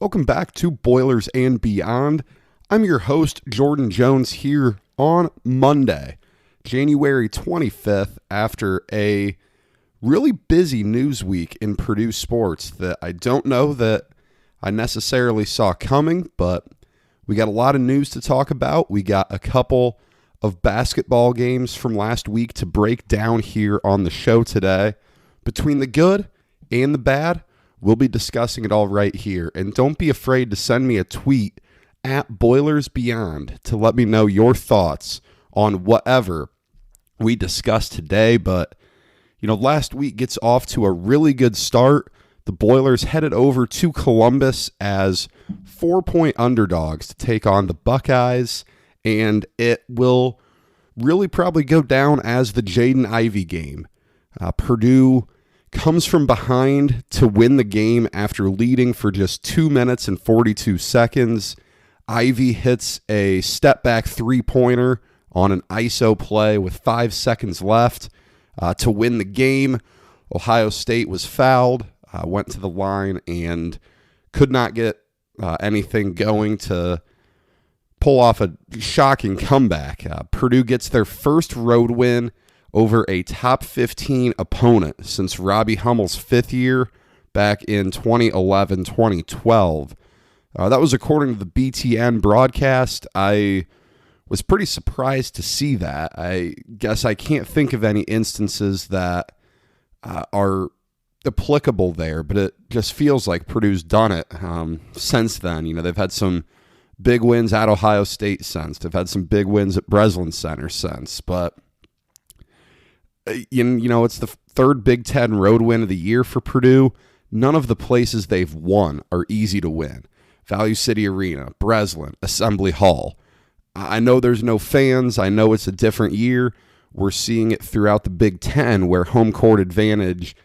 Welcome back to Boilers and Beyond. I'm your host, Jordan Jones, here on Monday, January 25th, after a really busy news week in Purdue sports that I don't know that I necessarily saw coming, but we got a lot of news to talk about. We got a couple of basketball games from last week to break down here on the show today. Between the good and the bad, we'll be discussing it all right here. And don't be afraid to send me a tweet at Boilers Beyond to let me know your thoughts on whatever we discussed today. But, last week gets off to a really good start. The Boilers headed over to Columbus as 4-point underdogs to take on the Buckeyes. And it will really probably go down as the Jaden Ivey game. Purdue comes from behind to win the game after leading for just 2 minutes and 42 seconds. Ivey hits a step-back three-pointer on an ISO play with 5 seconds left to win the game. Ohio State was fouled, went to the line, and could not get anything going to pull off a shocking comeback. Purdue gets their first road win over a top 15 opponent since Robbie Hummel's fifth year back in 2011-2012. That was according to the BTN broadcast. I was pretty surprised to see that. I guess I can't think of any instances that are applicable there, but it just feels like Purdue's done it since then. They've had some big wins at Ohio State since. They've had some big wins at Breslin Center since, but it's the third Big Ten road win of the year for Purdue. None of the places they've won are easy to win. Value City Arena, Breslin, Assembly Hall. I know there's no fans. I know it's a different year. We're seeing it throughout the Big Ten where home court advantage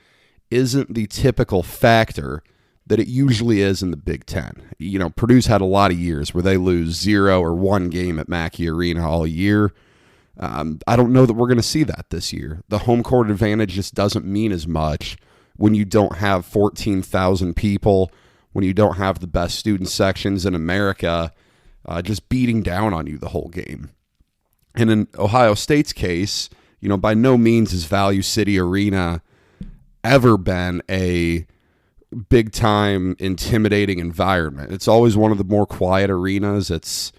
isn't the typical factor that it usually is in the Big Ten. Purdue's had a lot of years where they lose 0 or 1 game at Mackey Arena all year. I don't know that we're going to see that this year. The home court advantage just doesn't mean as much when you don't have 14,000 people, when you don't have the best student sections in America just beating down on you the whole game. And in Ohio State's case, by no means has Value City Arena ever been a big-time intimidating environment. It's always one of the more quiet arenas. It's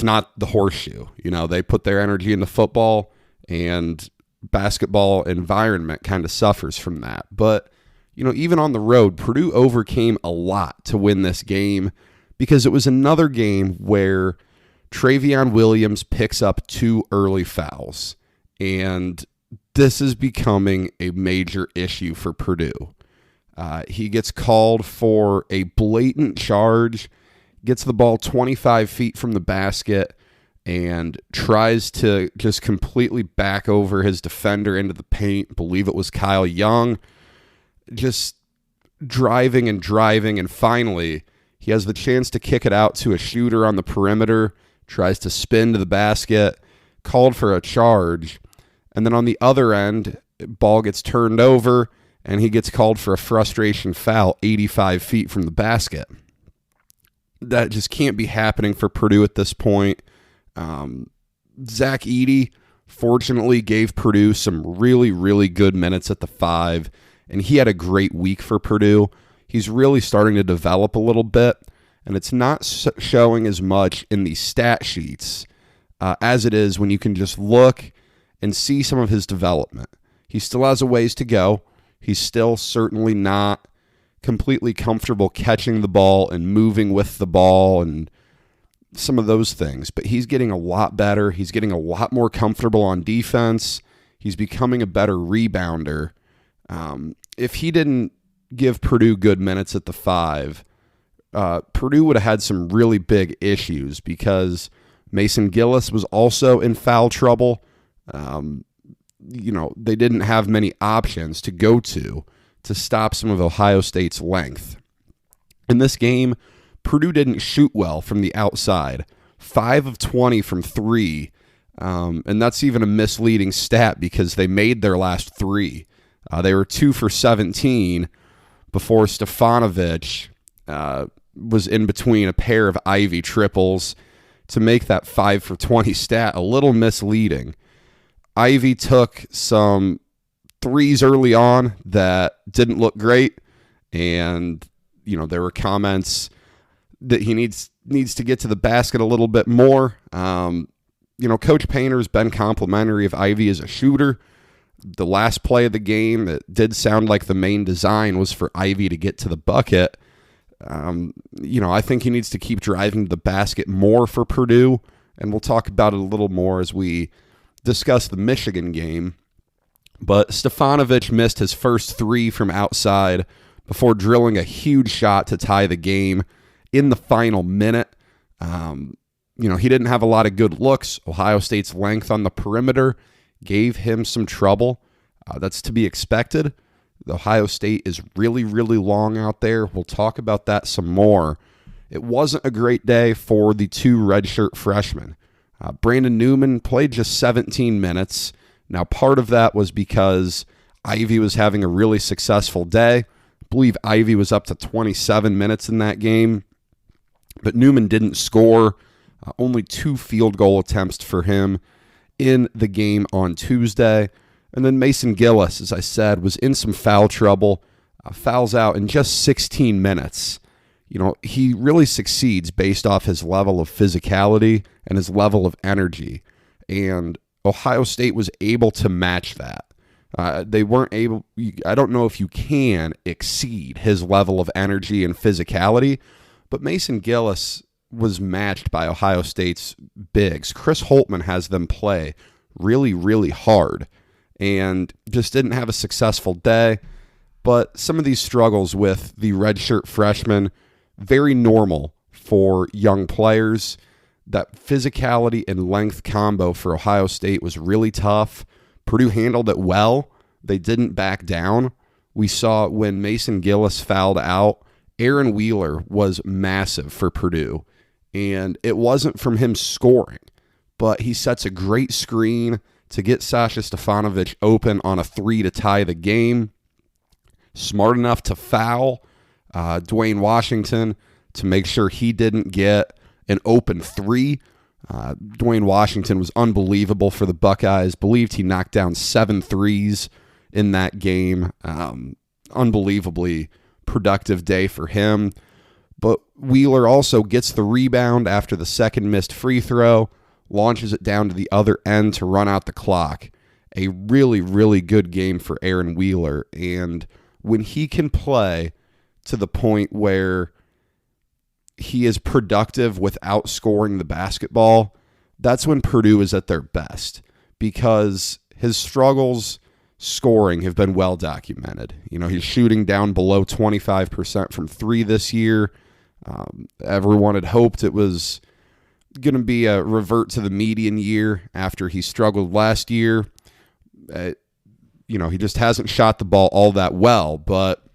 not the Horseshoe. They put their energy into football, and basketball environment kind of suffers from that. But, even on the road, Purdue overcame a lot to win this game because it was another game where Travion Williams picks up 2 early fouls. And this is becoming a major issue for Purdue. He gets called for a blatant charge, gets the ball 25 feet from the basket, and tries to just completely back over his defender into the paint. Believe it was Kyle Young. Just driving, and finally he has the chance to kick it out to a shooter on the perimeter, tries to spin to the basket, called for a charge, and then on the other end, ball gets turned over, and he gets called for a frustration foul 85 feet from the basket. That just can't be happening for Purdue at this point. Zach Edey, fortunately, gave Purdue some really, really good minutes at the 5, and he had a great week for Purdue. He's really starting to develop a little bit, and it's not showing as much in the stat sheets as it is when you can just look and see some of his development. He still has a ways to go. He's still certainly not completely comfortable catching the ball and moving with the ball and some of those things. But he's getting a lot better. He's getting a lot more comfortable on defense. He's becoming a better rebounder. If he didn't give Purdue good minutes at the 5, Purdue would have had some really big issues because Mason Gillis was also in foul trouble. They didn't have many options to go to stop some of Ohio State's length. In this game, Purdue didn't shoot well from the outside. 5 of 20 from 3, and that's even a misleading stat because they made their last 3. They were 2 for 17 before Stefanovic was in between a pair of Ivey triples to make that 5 for 20 stat a little misleading. Ivey took some threes early on that didn't look great, and there were comments that he needs to get to the basket a little bit more. Coach Painter's been complimentary of Ivey as a shooter. The last play of the game, it did sound like the main design was for Ivey to get to the bucket. I think he needs to keep driving to the basket more for Purdue, and we'll talk about it a little more as we discuss the Michigan game. But Stefanovic missed his first three from outside before drilling a huge shot to tie the game in the final minute. He didn't have a lot of good looks. Ohio State's length on the perimeter gave him some trouble. That's to be expected. Ohio State is really, really long out there. We'll talk about that some more. It wasn't a great day for the two redshirt freshmen. Brandon Newman played just 17 minutes. Now, part of that was because Ivey was having a really successful day. I believe Ivey was up to 27 minutes in that game, but Newman didn't score. Only 2 field goal attempts for him in the game on Tuesday. And then Mason Gillis, as I said, was in some foul trouble. Fouls out in just 16 minutes. He really succeeds based off his level of physicality and his level of energy. And Ohio State was able to match that. They weren't able, I don't know if you can exceed his level of energy and physicality, but Mason Gillis was matched by Ohio State's bigs. Chris Holtmann has them play really, really hard and just didn't have a successful day. But some of these struggles with the redshirt freshmen, very normal for young players. That physicality and length combo for Ohio State was really tough. Purdue handled it well. They didn't back down. We saw when Mason Gillis fouled out, Aaron Wheeler was massive for Purdue. And it wasn't from him scoring, but he sets a great screen to get Sasha Stefanovic open on a 3 to tie the game. Smart enough to foul Dwayne Washington to make sure he didn't get an open 3. Dwayne Washington was unbelievable for the Buckeyes. Believed he knocked down 7 threes in that game. Unbelievably productive day for him. But Wheeler also gets the rebound after the second missed free throw, launches it down to the other end to run out the clock. A really, really good game for Aaron Wheeler. And when he can play to the point where he is productive without scoring the basketball, that's when Purdue is at their best, because his struggles scoring have been well documented. He's shooting down below 25% from 3 this year. Everyone had hoped it was going to be a revert to the median year after he struggled last year. He just hasn't shot the ball all that well, but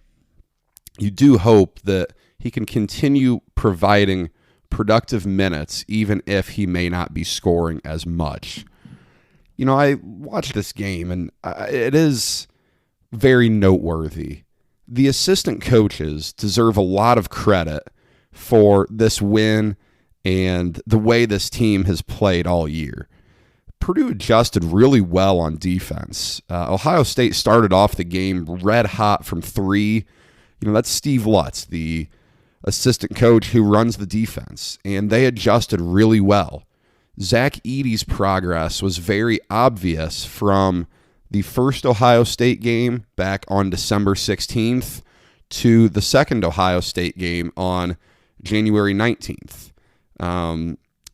you do hope that he can continue providing productive minutes even if he may not be scoring as much. I watched this game, and it is very noteworthy. The assistant coaches deserve a lot of credit for this win and the way this team has played all year. Purdue adjusted really well on defense. Ohio State started off the game red hot from 3. That's Steve Lutz, the assistant coach who runs the defense, and they adjusted really well. Zach Edey's progress was very obvious from the first Ohio State game back on December 16th to the second Ohio State game on January 19th.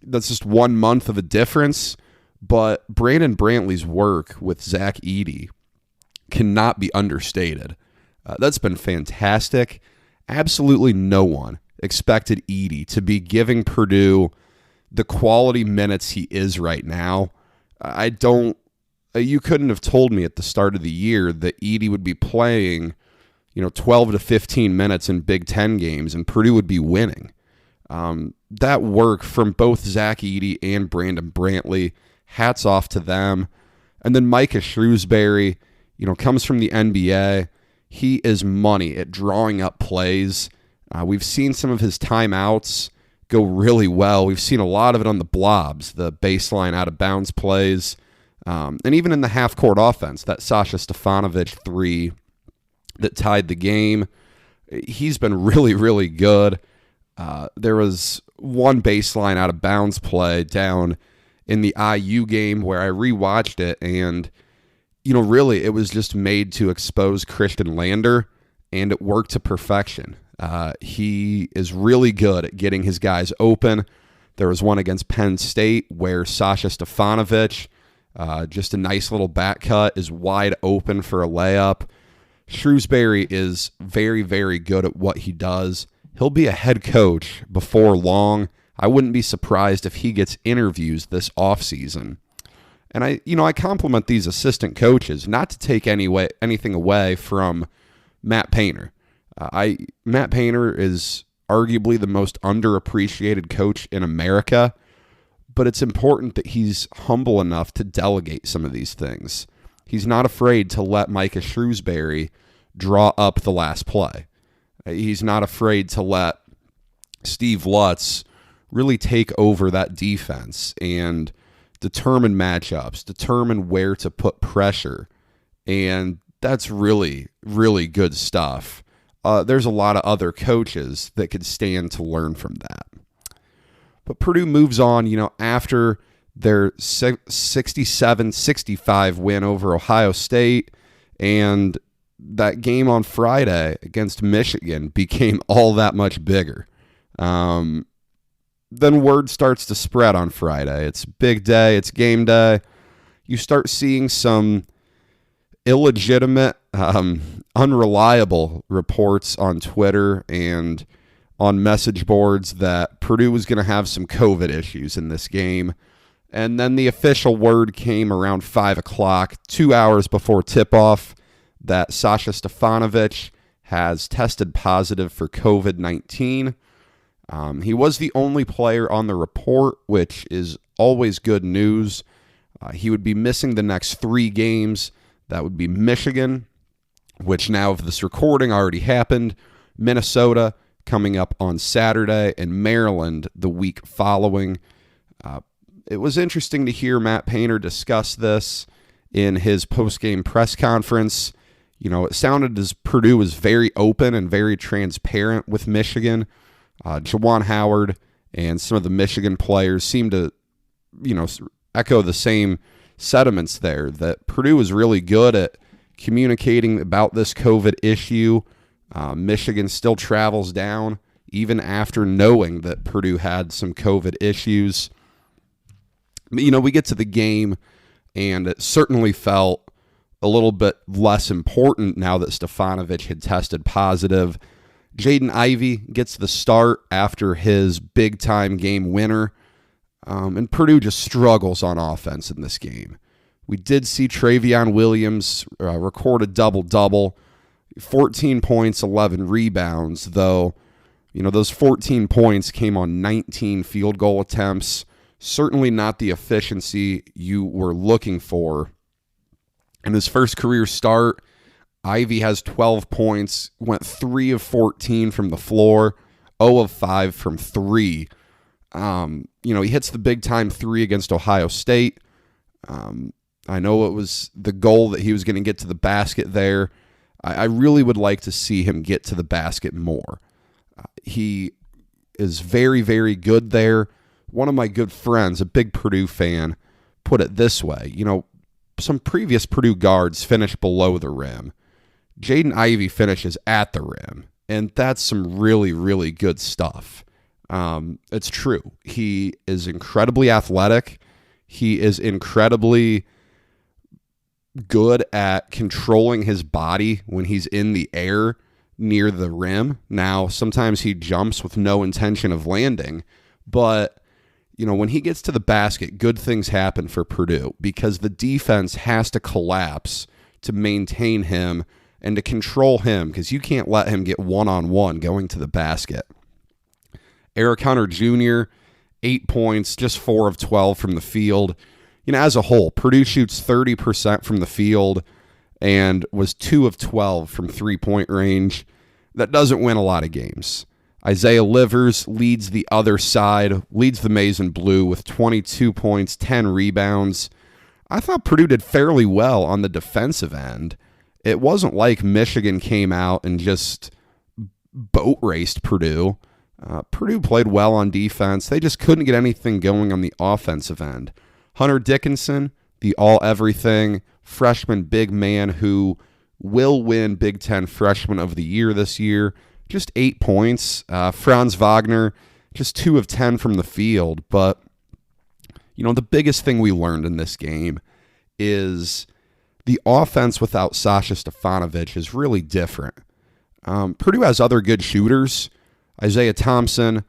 That's just 1 month of a difference, but Brandon Brantley's work with Zach Edey cannot be understated. That's been fantastic. Absolutely no one expected Edey to be giving Purdue the quality minutes he is right now. You couldn't have told me at the start of the year that Edey would be playing, 12 to 15 minutes in Big Ten games and Purdue would be winning. That work from both Zach Edey and Brandon Brantley, hats off to them. And then Micah Shrewsbury, comes from the NBA. He is money at drawing up plays. We've seen some of his timeouts go really well. We've seen a lot of it on the blobs, the baseline out of bounds plays, and even in the half-court offense, that Sasha Stefanovic three that tied the game. He's been really, really good. There was one baseline out of bounds play down in the IU game where I rewatched it, and really it was just made to expose Christian Lander, and it worked to perfection. He is really good at getting his guys open. There was one against Penn State where Sasha Stefanovic, just a nice little back cut, is wide open for a layup. Shrewsbury is very, very good at what he does. He'll be a head coach before long. I wouldn't be surprised if he gets interviews this offseason. And I compliment these assistant coaches, not to take anything away from Matt Painter. Matt Painter is arguably the most underappreciated coach in America, but it's important that he's humble enough to delegate some of these things. He's not afraid to let Micah Shrewsbury draw up the last play. He's not afraid to let Steve Lutz really take over that defense and determine matchups, determine where to put pressure, and that's really, really good stuff. There's a lot of other coaches that could stand to learn from that. But Purdue moves on, after their 67-65 win over Ohio State, and that game on Friday against Michigan became all that much bigger. Then word starts to spread on Friday. It's big day. It's game day. You start seeing some illegitimate, unreliable reports on Twitter and on message boards that Purdue was going to have some COVID issues in this game. And then the official word came around 5 o'clock, 2 hours before tip-off, that Sasha Stefanovic has tested positive for COVID-19. He was the only player on the report, which is always good news. He would be missing the next 3 games. That would be Michigan, which now of this recording already happened, Minnesota coming up on Saturday, and Maryland the week following. It was interesting to hear Matt Painter discuss this in his post-game press conference. It sounded as Purdue was very open and very transparent with Michigan. Juwan Howard and some of the Michigan players seemed to, echo the same sentiments there, that Purdue was really good at communicating about this COVID issue. Michigan still travels down, even after knowing that Purdue had some COVID issues. We get to the game, and it certainly felt a little bit less important now that Stefanovic had tested positive. Jaden Ivey gets the start after his big-time game winner, and Purdue just struggles on offense in this game. We did see Travion Williams record a double-double, 14 points, 11 rebounds, though, those 14 points came on 19 field goal attempts. Certainly not the efficiency you were looking for. In his first career start, Ivey has 12 points, went 3 of 14 from the floor, 0 of 5 from 3. He hits the big-time 3 against Ohio State. I know it was the goal that he was going to get to the basket there. I really would like to see him get to the basket more. He is very, very good there. One of my good friends, a big Purdue fan, put it this way. Some previous Purdue guards finish below the rim. Jaden Ivey finishes at the rim, and that's some really, really good stuff. It's true. He is incredibly athletic. He is incredibly good at controlling his body when he's in the air near the rim. Now, sometimes he jumps with no intention of landing, but when he gets to the basket, good things happen for Purdue because the defense has to collapse to maintain him and to control him, because you can't let him get one-on-one going to the basket. Eric Hunter Jr., 8 points, just 4 of 12 from the field. As a whole, Purdue shoots 30% from the field and was 2 of 12 from three-point range. That doesn't win a lot of games. Isaiah Livers leads the other side, leads the Maize and Blue with 22 points, 10 rebounds. I thought Purdue did fairly well on the defensive end. It wasn't like Michigan came out and just boat raced Purdue. Purdue played well on defense. They just couldn't get anything going on the offensive end. Hunter Dickinson, the all-everything freshman big man who will win Big Ten Freshman of the Year this year, just 8 points. Franz Wagner, just 2 of 10 from the field. But, the biggest thing we learned in this game is the offense without Sasha Stefanovic is really different. Purdue has other good shooters. Isaiah Thompson,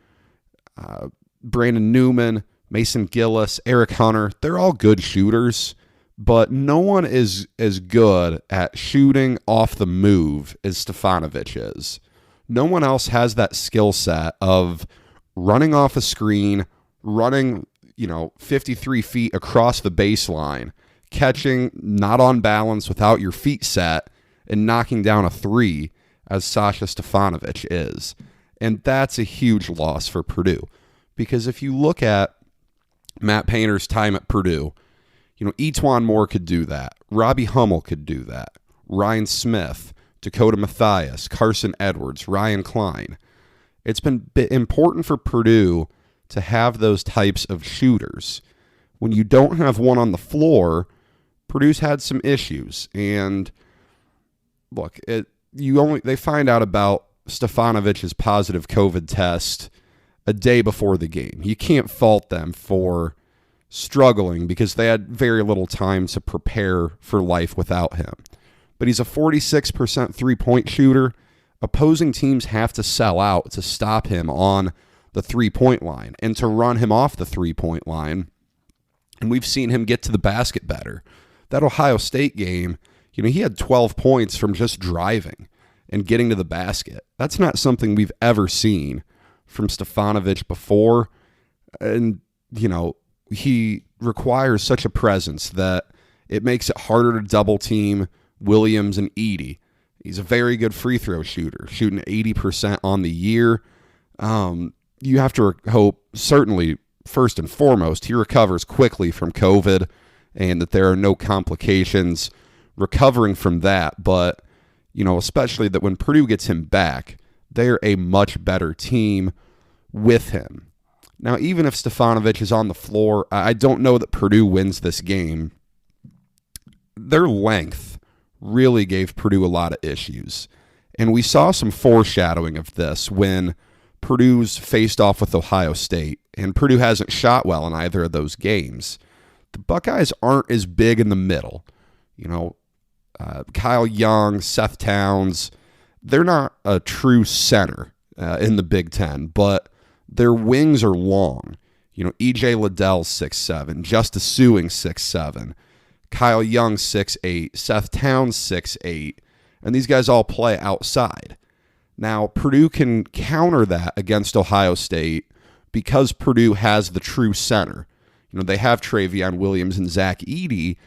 Brandon Newman, Mason Gillis, Eric Hunter, they're all good shooters, but no one is as good at shooting off the move as Stefanovic is. No one else has that skill set of running off a screen, running, 53 feet across the baseline, catching not on balance without your feet set, and knocking down a three as Sasha Stefanovic is. And that's a huge loss for Purdue. Because if you look at Matt Painter's time at Purdue, Etuan Moore could do that. Robbie Hummel could do that. Ryan Smith, Dakota Mathias, Carson Edwards, Ryan Klein. It's been important for Purdue to have those types of shooters. When you don't have one on the floor, Purdue's had some issues. And look, they find out about Stefanovic's positive COVID test a day before the game. You can't fault them for struggling because they had very little time to prepare for life without him. But he's a 46% three-point shooter. Opposing teams have to sell out to stop him on the three-point line and to run him off the three-point line. And we've seen him get to the basket better. That Ohio State game, he had 12 points from just driving and getting to the basket. That's not something we've ever seen from Stefanovic before. And, he requires such a presence that it makes it harder to double team Williams and Edey. He's a very good free throw shooter, shooting 80% on the year. You have to hope, certainly, first and foremost, he recovers quickly from COVID and that there are no complications recovering from that. But, especially that when Purdue gets him back, they're a much better team with him. Now, even if Stefanovic is on the floor, I don't know that Purdue wins this game. Their length really gave Purdue a lot of issues. And we saw some foreshadowing of this when Purdue's faced off with Ohio State, and Purdue hasn't shot well in either of those games. The Buckeyes aren't as big in the middle. Kyle Young, Seth Towns, they're not a true center in the Big Ten, but their wings are long. E.J. Liddell's 6'7", Justice Suing 6'7", Kyle Young 6'8", Seth Towns 6'8", and these guys all play outside. Now, Purdue can counter that against Ohio State because Purdue has the true center. They have Travion Williams and Zach Edey,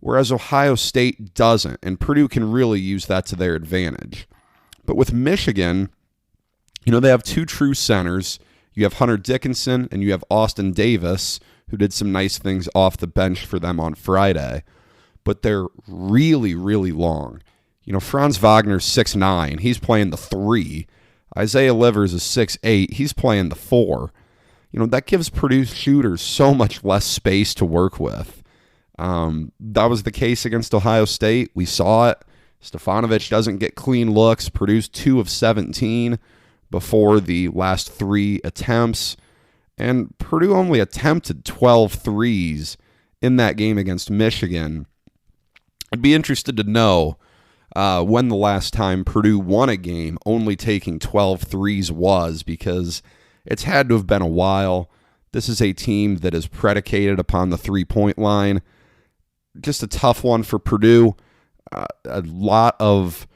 whereas Ohio State doesn't, and Purdue can really use that to their advantage. But with Michigan, they have two true centers. You have Hunter Dickinson and you have Austin Davis, who did some nice things off the bench for them on Friday. But they're really, really long. Franz Wagner's 6'9". He's playing the 3. Isaiah Livers is 6'8". He's playing the 4. That gives Purdue shooters so much less space to work with. That was the case against Ohio State. We saw it. Stefanovic doesn't get clean looks. Purdue's 2 of 17 before the last 3 attempts. And Purdue only attempted 12 threes in that game against Michigan. I'd be interested to know when the last time Purdue won a game only taking 12 threes was, because it's had to have been a while. This is a team that is predicated upon the three-point line. Just a tough one for Purdue. A lot of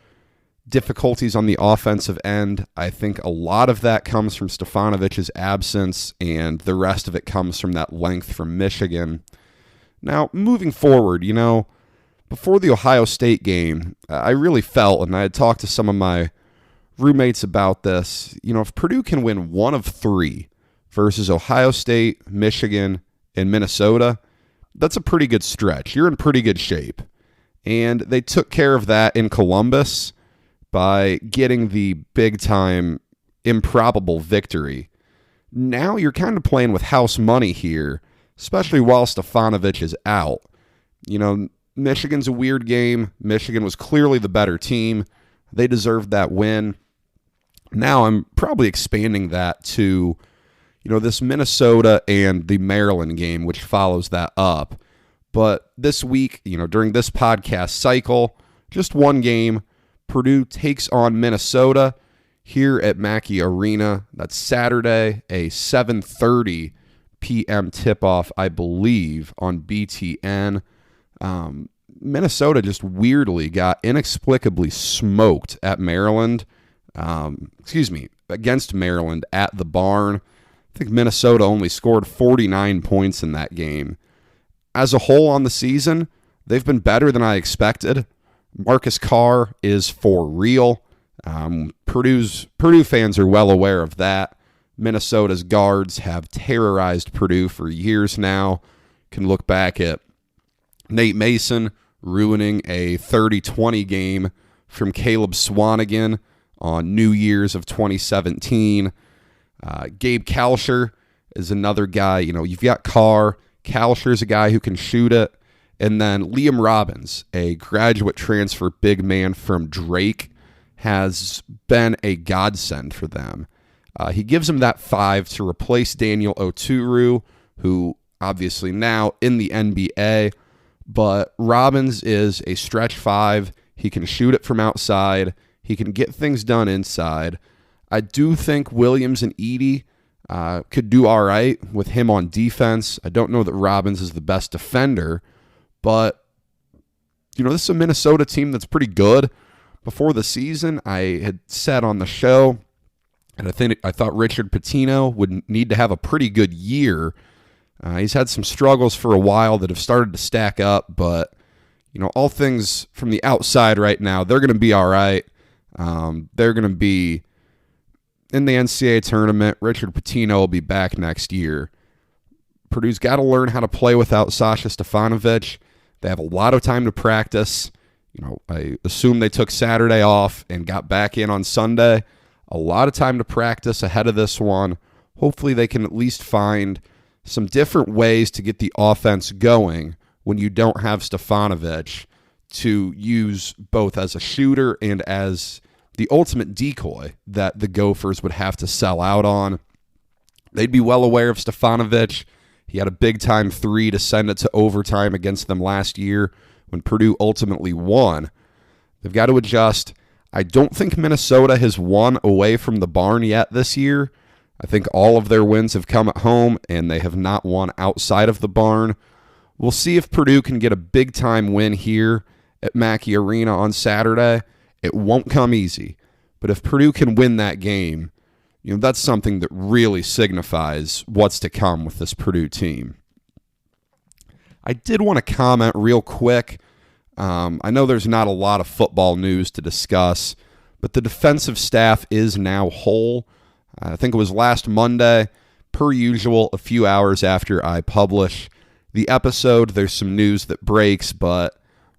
difficulties on the offensive end. I think a lot of that comes from Stefanovic's absence, and the rest of it comes from that length from Michigan. Now, moving forward, before the Ohio State game, I really felt, and I had talked to some of my roommates about this. If Purdue can win one of three versus Ohio State, Michigan, and Minnesota, that's a pretty good stretch. You're in pretty good shape. And they took care of that in Columbus by getting the big-time improbable victory. Now you're kind of playing with house money here, especially while Stefanovic is out. Michigan's a weird game. Michigan was clearly the better team. They deserved that win. Now I'm probably expanding that to, this Minnesota and the Maryland game, which follows that up. But this week, during this podcast cycle, just one game, Purdue takes on Minnesota here at Mackey Arena. That's Saturday, a 7:30 p.m. tip-off, I believe, on BTN. Minnesota just weirdly got inexplicably smoked at Maryland. Against Maryland at the Barn. I think Minnesota only scored 49 points in that game. As a whole on the season, they've been better than I expected. Marcus Carr is for real. Purdue fans are well aware of that. Minnesota's guards have terrorized Purdue for years now. Can look back at Nate Mason ruining a 30-20 game from Caleb Swanigan on New Year's of 2017. Gabe Kalsher is another guy. You've got Carr. Kalsher's a guy who can shoot it. And then Liam Robbins, a graduate transfer big man from Drake, has been a godsend for them. He gives them that 5 to replace Daniel Oturu, who obviously now in the NBA. But Robbins is a stretch 5. He can shoot it from outside. He can get things done inside. I do think Williams and Edey could do all right with him on defense. I don't know that Robbins is the best defender, but this is a Minnesota team that's pretty good. Before the season, I had said on the show, and I thought Richard Pitino would need to have a pretty good year. He's had some struggles for a while that have started to stack up, but all things from the outside right now, they're going to be all right. They're going to be in the NCAA tournament. Richard Pitino will be back next year. Purdue's got to learn how to play without Sasha Stefanovic. They have a lot of time to practice. I assume they took Saturday off and got back in on Sunday. A lot of time to practice ahead of this one. Hopefully they can at least find some different ways to get the offense going when you don't have Stefanovic to use both as a shooter and as the ultimate decoy that the Gophers would have to sell out on. They'd be well aware of Stefanovic. He had a big-time 3 to send it to overtime against them last year when Purdue ultimately won. They've got to adjust. I don't think Minnesota has won away from the Barn yet this year. I think all of their wins have come at home, and they have not won outside of the Barn. We'll see if Purdue can get a big-time win here at Mackey Arena on Saturday. It won't come easy, but if Purdue can win that game, that's something that really signifies what's to come with this Purdue team. I did want to comment real quick. I know there's not a lot of football news to discuss, but the defensive staff is now whole. I think it was last Monday, per usual, a few hours after I publish the episode. There's some news that breaks, but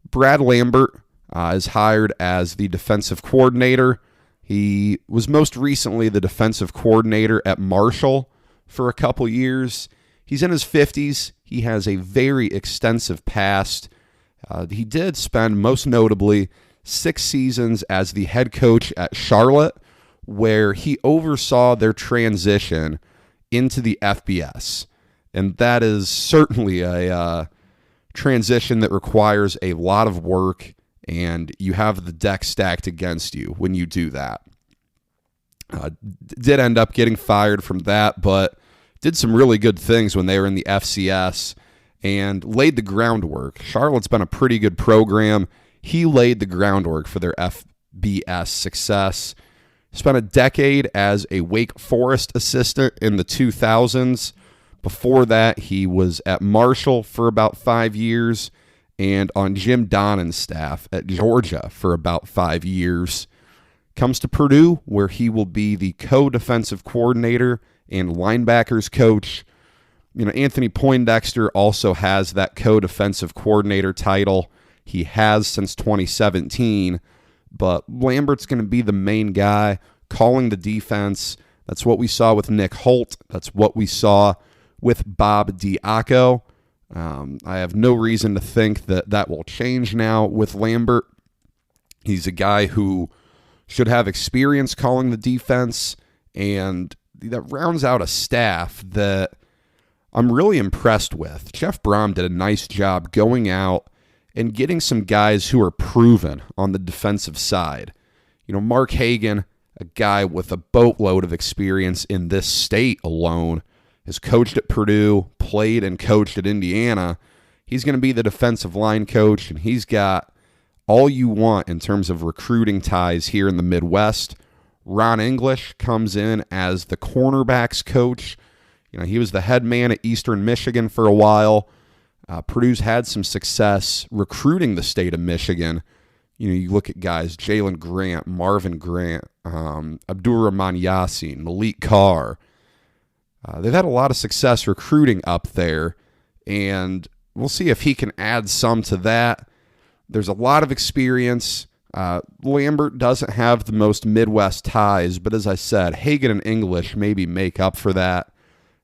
Brad Lambert is hired as the defensive coordinator. He was most recently the defensive coordinator at Marshall for a couple years. He's in his 50s. He has a very extensive past. He did spend, most notably, 6 seasons as the head coach at Charlotte, where he oversaw their transition into the FBS. And that is certainly a transition that requires a lot of work, and you have the deck stacked against you when you do that. Did end up getting fired from that, but did some really good things when they were in the FCS and laid the groundwork. Charlotte's been a pretty good program. He laid the groundwork for their FBS success. Spent a decade as a Wake Forest assistant in the 2000s. Before that, he was at Marshall for about 5 years and on Jim Donnan's staff at Georgia for about 5 years. comes to Purdue, where he will be the co-defensive coordinator and linebackers coach. Anthony Poindexter also has that co-defensive coordinator title. He has since 2017, but Lambert's going to be the main guy calling the defense. That's what we saw with Nick Holt. That's what we saw with Bob Diaco. I have no reason to think that will change now with Lambert. He's a guy who should have experience calling the defense, and that rounds out a staff that I'm really impressed with. Jeff Brom did a nice job going out and getting some guys who are proven on the defensive side. Mark Hagan, a guy with a boatload of experience in this state alone, has coached at Purdue, played and coached at Indiana. He's going to be the defensive line coach, and he's got all you want in terms of recruiting ties here in the Midwest. Ron English comes in as the cornerbacks coach. He was the head man at Eastern Michigan for a while. Purdue's had some success recruiting the state of Michigan. You look at guys, Jalen Grant, Marvin Grant, Abdur-Rahman Yassin, Malik Carr. They've had a lot of success recruiting up there, and we'll see if he can add some to that. There's a lot of experience. Lambert doesn't have the most Midwest ties, but as I said, Hagan and English maybe make up for that.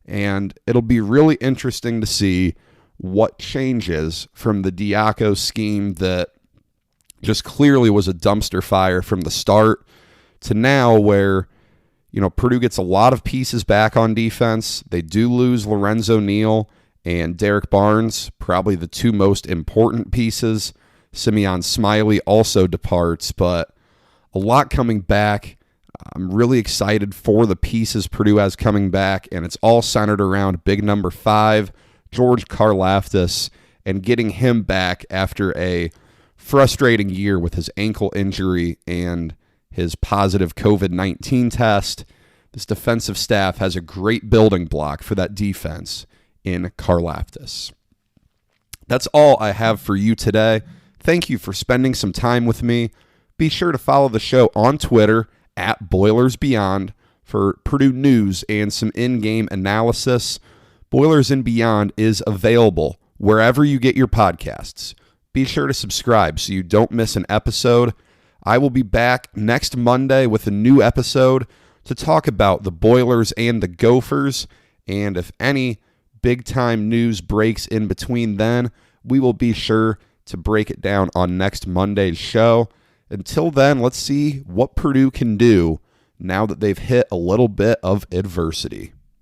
And it'll be really interesting to see what changes from the Diaco scheme that just clearly was a dumpster fire from the start to now where, Purdue gets a lot of pieces back on defense. They do lose Lorenzo Neal and Derek Barnes, probably the two most important pieces. Simeon Smiley also departs, but a lot coming back. I'm really excited for the pieces Purdue has coming back, and it's all centered around big number 5, George Karlaftis, and getting him back after a frustrating year with his ankle injury and his positive COVID-19 test. This defensive staff has a great building block for that defense in Karlaftis. That's all I have for you today. Thank you for spending some time with me. Be sure to follow the show on Twitter at Boilers Beyond for Purdue news and some in-game analysis. Boilers and Beyond is available wherever you get your podcasts. Be sure to subscribe so you don't miss an episode. I will be back next Monday with a new episode to talk about the Boilers and the Gophers, and if any big-time news breaks in between then, we will be sure to break it down on next Monday's show. Until then, let's see what Purdue can do now that they've hit a little bit of adversity.